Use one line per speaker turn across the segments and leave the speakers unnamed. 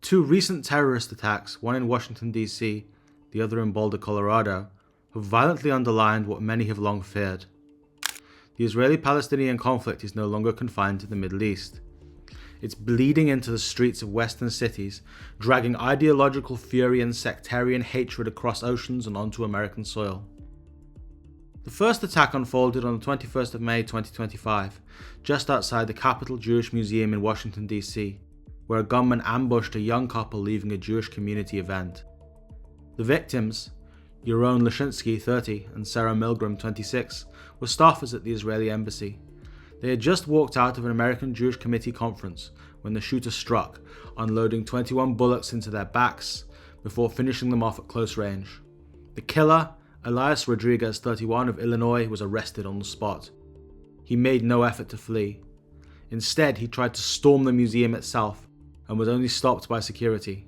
Two recent terrorist attacks, one in Washington DC, the other in Boulder, Colorado, have violently underlined what many have long feared. The Israeli-Palestinian conflict is no longer confined to the Middle East. It's bleeding into the streets of Western cities, dragging ideological fury and sectarian hatred across oceans and onto American soil. The first attack unfolded on the 21st of May 2025, just outside the Capitol Jewish Museum in Washington DC, where a gunman ambushed a young couple leaving a Jewish community event. The victims, Yaron Lashinsky, 30, and Sarah Milgram, 26, were staffers at the Israeli embassy. They had just walked out of an American Jewish Committee conference when the shooter struck, unloading 21 bullets into their backs before finishing them off at close range. The killer, Elias Rodriguez, 31, of Illinois, was arrested on the spot. He made no effort to flee. Instead, he tried to storm the museum itself and was only stopped by security.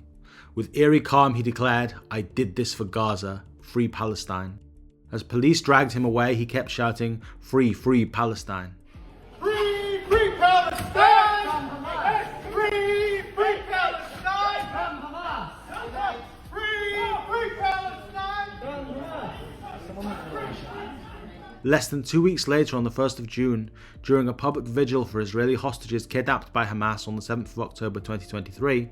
With eerie calm, he declared, "I did this for Gaza, free Palestine." As police dragged him away, he kept shouting, "Free, free Palestine."
Free, free Palestine! Free, free Palestine! Free, free Palestine!
Less than 2 weeks later, on the 1st of June, during a public vigil for Israeli hostages kidnapped by Hamas on the 7th of October 2023,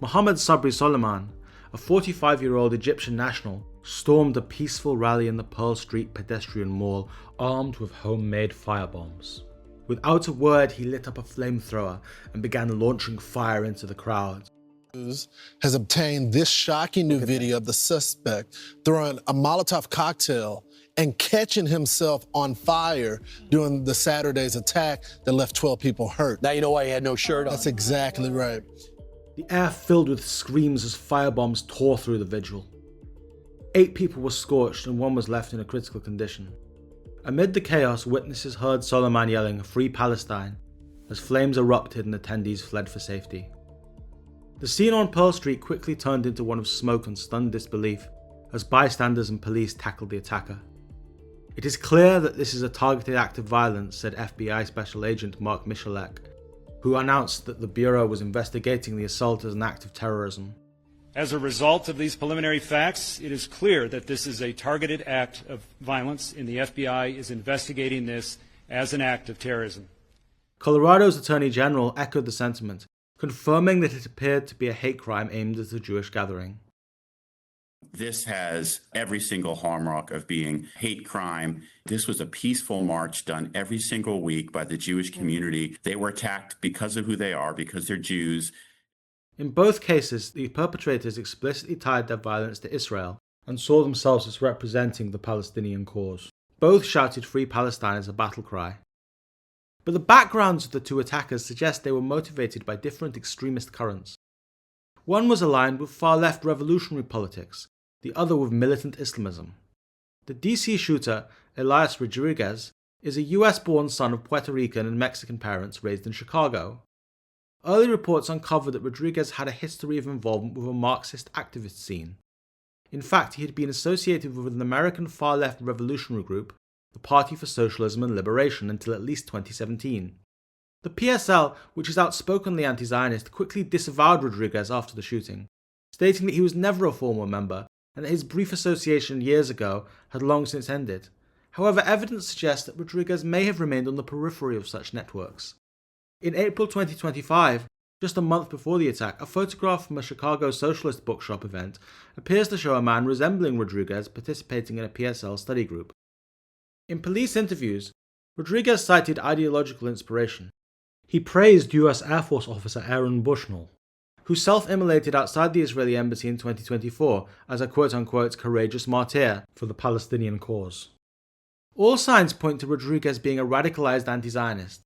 Mohammed Sabri Soliman, a 45-year-old Egyptian national, stormed a peaceful rally in the Pearl Street pedestrian mall armed with homemade firebombs. Without a word, he lit up a flamethrower and began launching fire into the crowd.
Has obtained this shocking new video of the suspect throwing a Molotov cocktail and catching himself on fire during the Saturday's attack that left 12 people hurt.
Now you know why he had no shirt on.
That's exactly right.
The air filled with screams as firebombs tore through the vigil. 8 people were scorched and 1 was left in a critical condition. Amid the chaos, witnesses heard Soliman yelling, "Free Palestine," as flames erupted and attendees fled for safety. The scene on Pearl Street quickly turned into one of smoke and stunned disbelief as bystanders and police tackled the attacker. "It is clear that this is a targeted act of violence," said FBI Special Agent Mark Michalek, who announced that the Bureau was investigating the assault as an act of terrorism.
As a result of these preliminary facts, it is clear that this is a targeted act of violence, and the FBI is investigating this as an act of terrorism.
Colorado's Attorney General echoed the sentiment, confirming that it appeared to be a hate crime aimed at a Jewish gathering.
This has every single hallmark of being hate crime. This was a peaceful march done every single week by the Jewish community. They were attacked because of who they are, because they're Jews.
In both cases, the perpetrators explicitly tied their violence to Israel and saw themselves as representing the Palestinian cause. Both shouted "Free Palestine" as a battle cry. But the backgrounds of the two attackers suggest they were motivated by different extremist currents. One was aligned with far-left revolutionary politics, the other with militant Islamism. The DC shooter, Elias Rodriguez, is a US-born son of Puerto Rican and Mexican parents raised in Chicago. Early reports uncovered that Rodriguez had a history of involvement with a Marxist activist scene. In fact, he had been associated with an American far-left revolutionary group, the Party for Socialism and Liberation, until at least 2017. The PSL, which is outspokenly anti-Zionist, quickly disavowed Rodriguez after the shooting, stating that he was never a former member and that his brief association years ago had long since ended. However, evidence suggests that Rodriguez may have remained on the periphery of such networks. In April 2025, just a month before the attack, a photograph from a Chicago socialist bookshop event appears to show a man resembling Rodriguez participating in a PSL study group. In police interviews, Rodriguez cited ideological inspiration. He praised US Air Force officer Aaron Bushnell, who self-immolated outside the Israeli embassy in 2024 as a quote-unquote courageous martyr for the Palestinian cause. All signs point to Rodriguez being a radicalized anti-Zionist.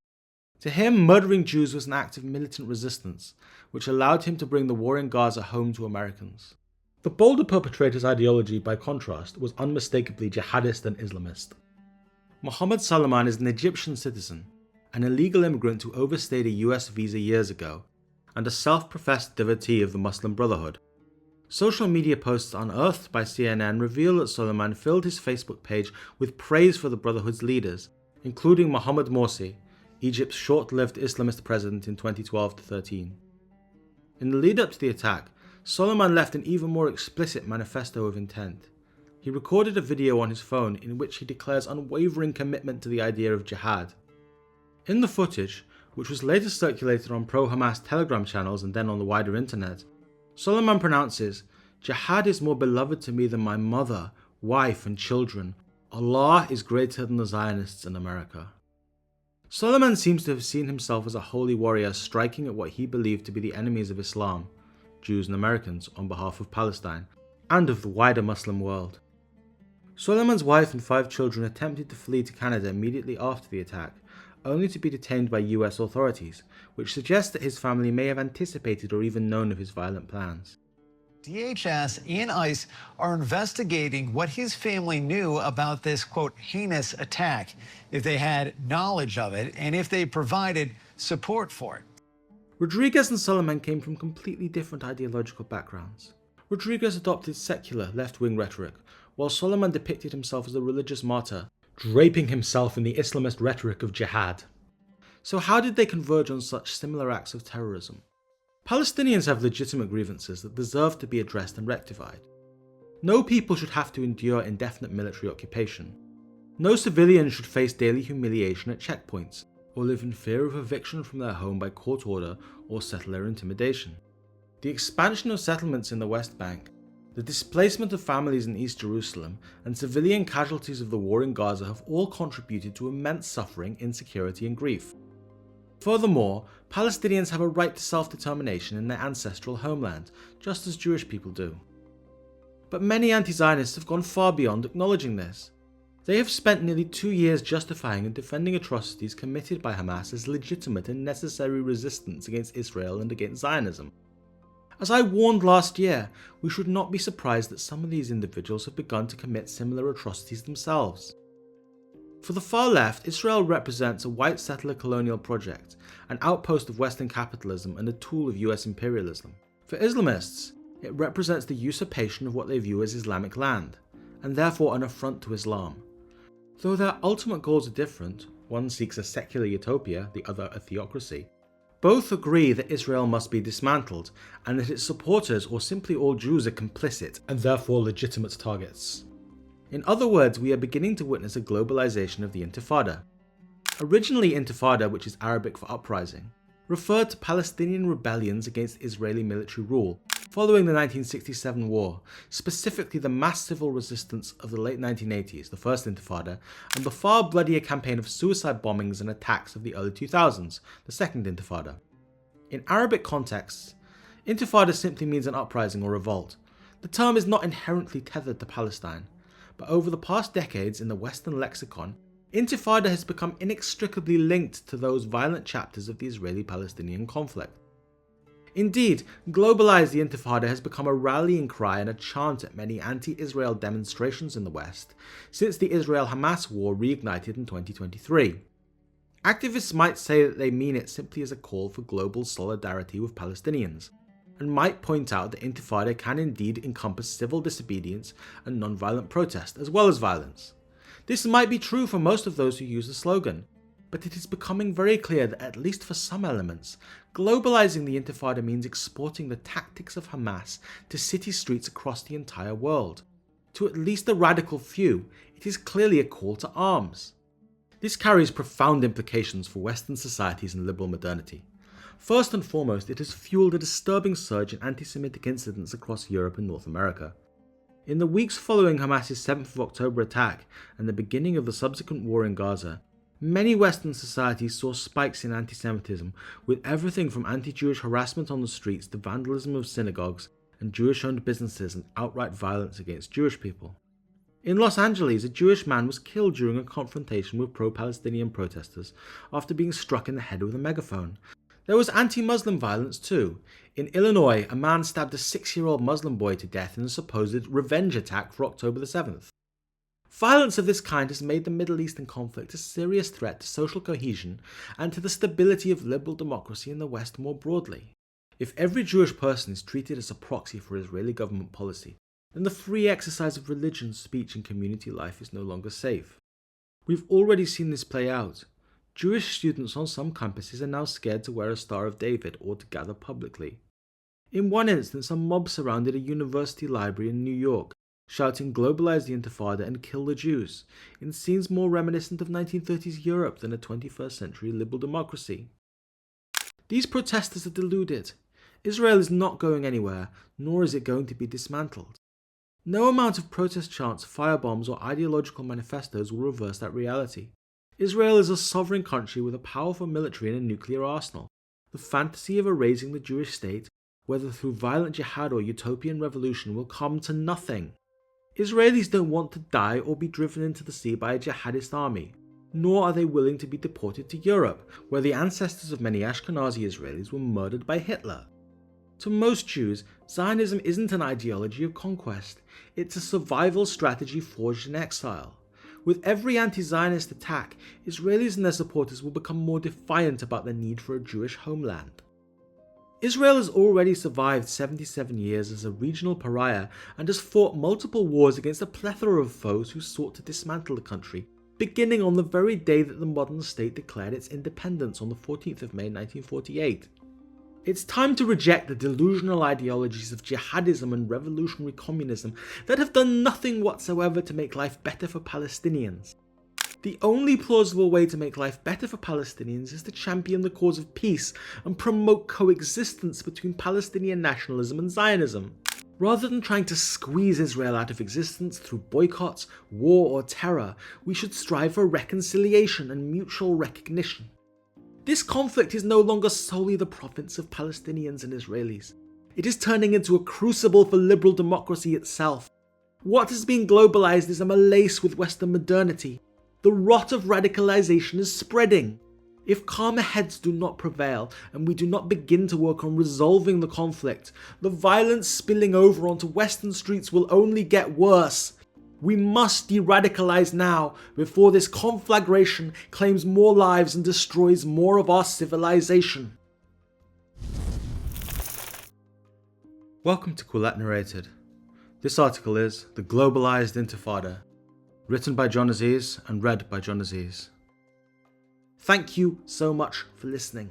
To him, murdering Jews was an act of militant resistance, which allowed him to bring the war in Gaza home to Americans. The Boulder perpetrator's ideology, by contrast, was unmistakably jihadist and Islamist. Mohammed Soliman is an Egyptian citizen, an illegal immigrant who overstayed a US visa years ago, and a self-professed devotee of the Muslim Brotherhood. Social media posts unearthed by CNN reveal that Soliman filled his Facebook page with praise for the Brotherhood's leaders, including Mohamed Morsi, Egypt's short-lived Islamist president in 2012-13. In the lead up to the attack, Soleiman left an even more explicit manifesto of intent. He recorded a video on his phone in which he declares unwavering commitment to the idea of jihad. In the footage, which was later circulated on pro-Hamas Telegram channels and then on the wider internet, Soleiman pronounces, "Jihad is more beloved to me than my mother, wife and children. Allah is greater than the Zionists in America." Soleiman seems to have seen himself as a holy warrior striking at what he believed to be the enemies of Islam, Jews and Americans, on behalf of Palestine, and of the wider Muslim world. Soleiman's wife and 5 children attempted to flee to Canada immediately after the attack, only to be detained by US authorities, which suggests that his family may have anticipated or even known of his violent plans.
DHS and ICE are investigating what his family knew about this, quote, heinous attack, if they had knowledge of it, and if they provided support for it.
Rodriguez and Soleiman came from completely different ideological backgrounds. Rodriguez adopted secular left-wing rhetoric, while Soleiman depicted himself as a religious martyr, draping himself in the Islamist rhetoric of jihad. So how did they converge on such similar acts of terrorism? Palestinians have legitimate grievances that deserve to be addressed and rectified. No people should have to endure indefinite military occupation. No civilians should face daily humiliation at checkpoints, or live in fear of eviction from their home by court order or settler intimidation. The expansion of settlements in the West Bank, the displacement of families in East Jerusalem, and civilian casualties of the war in Gaza have all contributed to immense suffering, insecurity, and grief. Furthermore, Palestinians have a right to self-determination in their ancestral homeland, just as Jewish people do. But many anti-Zionists have gone far beyond acknowledging this. They have spent nearly 2 years justifying and defending atrocities committed by Hamas as legitimate and necessary resistance against Israel and against Zionism. As I warned last year, we should not be surprised that some of these individuals have begun to commit similar atrocities themselves. For the far left, Israel represents a white settler colonial project, an outpost of Western capitalism and a tool of US imperialism. For Islamists, it represents the usurpation of what they view as Islamic land, and therefore an affront to Islam. Though their ultimate goals are different, one seeks a secular utopia, the other a theocracy, both agree that Israel must be dismantled, and that its supporters or simply all Jews are complicit, and therefore legitimate targets. In other words, we are beginning to witness a globalization of the Intifada. Originally Intifada, which is Arabic for uprising, referred to Palestinian rebellions against Israeli military rule following the 1967 war, specifically the mass civil resistance of the late 1980s, the First Intifada, and the far bloodier campaign of suicide bombings and attacks of the early 2000s, the Second Intifada. In Arabic contexts, Intifada simply means an uprising or revolt. The term is not inherently tethered to Palestine, but over the past decades in the Western lexicon, Intifada has become inextricably linked to those violent chapters of the Israeli-Palestinian conflict. Indeed, Globalise the Intifada has become a rallying cry and a chant at many anti-Israel demonstrations in the West since the Israel-Hamas war reignited in 2023. Activists might say that they mean it simply as a call for global solidarity with Palestinians, and might point out that Intifada can indeed encompass civil disobedience and non-violent protest, as well as violence. This might be true for most of those who use the slogan, but it is becoming very clear that at least for some elements, globalizing the Intifada means exporting the tactics of Hamas to city streets across the entire world. To at least a radical few, it is clearly a call to arms. This carries profound implications for Western societies and liberal modernity. First and foremost, it has fueled a disturbing surge in anti-Semitic incidents across Europe and North America. In the weeks following Hamas's 7th of October attack and the beginning of the subsequent war in Gaza, many Western societies saw spikes in anti-Semitism, with everything from anti-Jewish harassment on the streets to vandalism of synagogues and Jewish-owned businesses and outright violence against Jewish people. In Los Angeles, a Jewish man was killed during a confrontation with pro-Palestinian protesters after being struck in the head with a megaphone. There was anti-Muslim violence too. In Illinois, a man stabbed a 6-year-old Muslim boy to death in a supposed revenge attack for October the 7th. Violence of this kind has made the Middle Eastern conflict a serious threat to social cohesion and to the stability of liberal democracy in the West more broadly. If every Jewish person is treated as a proxy for Israeli government policy, then the free exercise of religion, speech and community life is no longer safe. We've already seen this play out. Jewish students on some campuses are now scared to wear a Star of David or to gather publicly. In one instance, a mob surrounded a university library in New York, shouting "Globalise the Intifada" and "Kill the Jews," in scenes more reminiscent of 1930s Europe than a 21st century liberal democracy. These protesters are deluded. Israel is not going anywhere, nor is it going to be dismantled. No amount of protest chants, firebombs, or ideological manifestos will reverse that reality. Israel is a sovereign country with a powerful military and a nuclear arsenal. The fantasy of erasing the Jewish state, whether through violent jihad or utopian revolution, will come to nothing. Israelis don't want to die or be driven into the sea by a jihadist army, nor are they willing to be deported to Europe, where the ancestors of many Ashkenazi Israelis were murdered by Hitler. To most Jews, Zionism isn't an ideology of conquest, it's a survival strategy forged in exile. With every anti-Zionist attack, Israelis and their supporters will become more defiant about the need for a Jewish homeland. Israel has already survived 77 years as a regional pariah and has fought multiple wars against a plethora of foes who sought to dismantle the country, beginning on the very day that the modern state declared its independence on the 14th of May 1948. It's time to reject the delusional ideologies of jihadism and revolutionary communism that have done nothing whatsoever to make life better for Palestinians. The only plausible way to make life better for Palestinians is to champion the cause of peace and promote coexistence between Palestinian nationalism and Zionism. Rather than trying to squeeze Israel out of existence through boycotts, war, or terror, we should strive for reconciliation and mutual recognition. This conflict is no longer solely the province of Palestinians and Israelis. It is turning into a crucible for liberal democracy itself. What has been globalized is a malaise with Western modernity. The rot of radicalisation is spreading. If calmer heads do not prevail and we do not begin to work on resolving the conflict, the violence spilling over onto Western streets will only get worse. We must de-radicalise now before this conflagration claims more lives and destroys more of our civilization. Welcome to Quillette Narrated. This article is The Globalised Intifada, written by John Aziz and read by John Aziz. Thank you so much for listening.